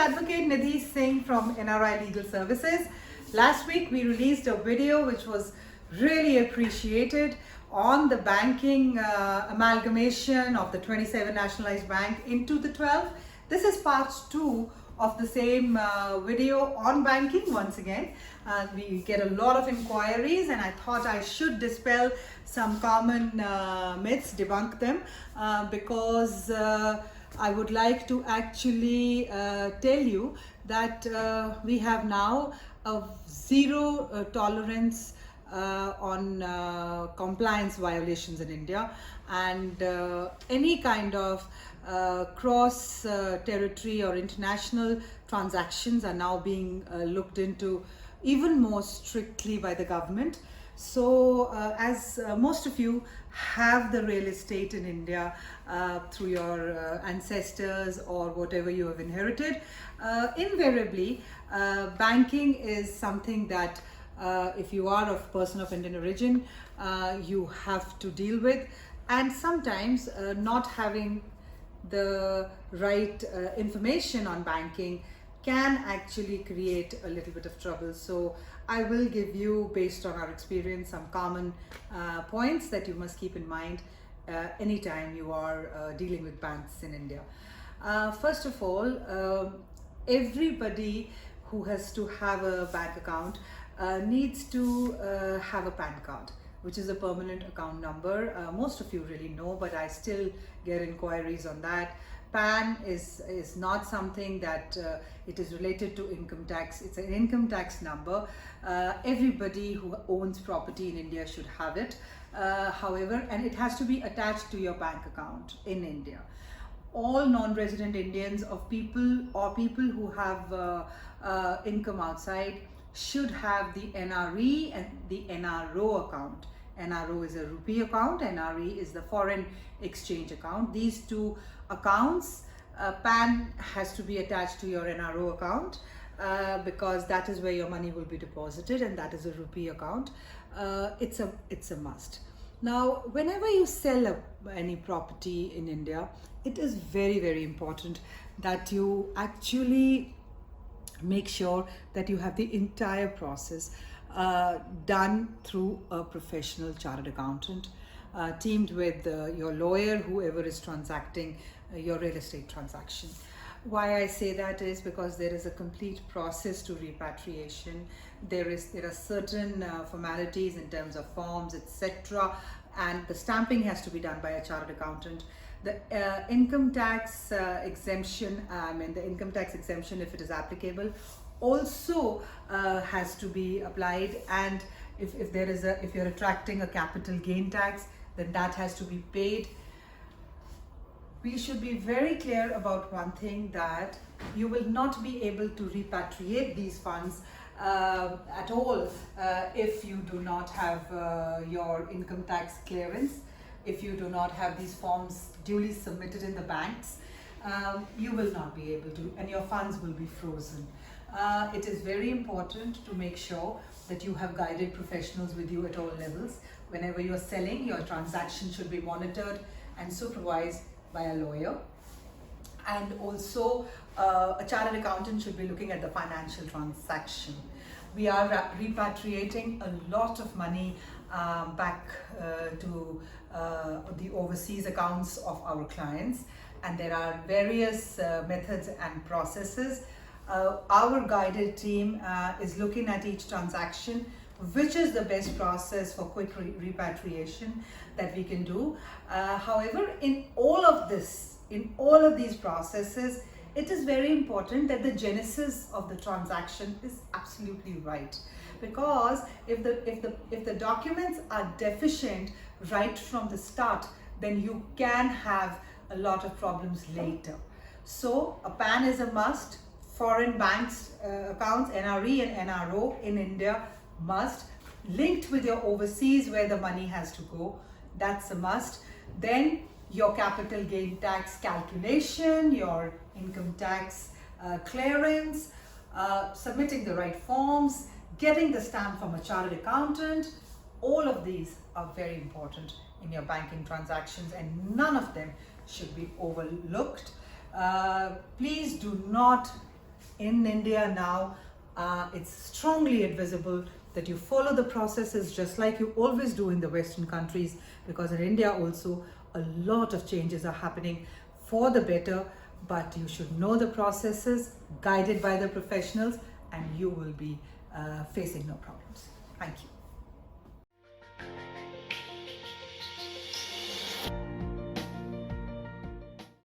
Advocate Nidhi Singh from NRI Legal Services. Last week we released a video which was really appreciated on the banking amalgamation of the 27 nationalized bank into the 12. This is part 2 of the same video on banking once again. We get a lot of inquiries and I thought I should dispel some common myths, debunk them because I would like to actually tell you that we have now a zero tolerance on compliance violations in India, and any kind of cross territory or international transactions are now being looked into even more strictly by the government. So as most of you have the real estate in India through your ancestors or whatever you have inherited, invariably banking is something that if you are a person of Indian origin, you have to deal with, and sometimes not having the right information on banking can actually create a little bit of trouble. So I will give you, based on our experience, some common points that you must keep in mind anytime you are dealing with banks in India. First of all, everybody who has to have a bank account needs to have a PAN card, which is a permanent account number. Most of you really know, but I still get inquiries on that. PAN is not something that it is related to income tax. It's an income tax number. Everybody who owns property in India should have it. However, and it has to be attached to your bank account in India. All non-resident Indians of people who have income outside should have the NRE and the NRO account. NRO is a rupee account, NRE is the foreign exchange account. These two accounts, PAN has to be attached to your NRO account because that is where your money will be deposited, and that is a rupee account. It's a must. Now, whenever you sell any property in India, it is very, very important that you actually make sure that you have the entire process done through a professional chartered accountant, teamed with your lawyer, whoever is transacting your real estate transaction. Why I say that is because there is a complete process to repatriation. There are certain formalities in terms of forms, etc., and the stamping has to be done by a chartered accountant. The income tax exemption, the income tax exemption, if it is applicable, also has to be applied, and if you're attracting a capital gain tax, then that has to be paid. We should be very clear about one thing, that you will not be able to repatriate these funds at all if you do not have your income tax clearance, if you do not have these forms duly submitted in the banks. You will not be able to, and your funds will be frozen. It is very important to make sure that you have guided professionals with you at all levels. Whenever you are selling, your transaction should be monitored and supervised by a lawyer, and also a chartered accountant should be looking at the financial transaction. We are repatriating a lot of money back to the overseas accounts of our clients, and there are various methods and processes. Our guided team is looking at each transaction, which is the best process for quick repatriation that we can do. However, in all of these processes, it is very important that the genesis of the transaction is absolutely right, because if the documents are deficient right from the start, then you can have a lot of problems later. So a PAN is a must. Foreign banks accounts, NRE and NRO in India, must. Linked with your overseas where the money has to go, that's a must. Then your capital gain tax calculation, your income tax clearance, submitting the right forms, getting the stamp from a chartered accountant. All of these are very important in your banking transactions, and none of them should be overlooked. Please do not in India now, it's strongly advisable that you follow the processes just like you always do in the Western countries, because in India also a lot of changes are happening for the better, but you should know the processes, guided by the professionals, and you will be facing no problems. Thank you.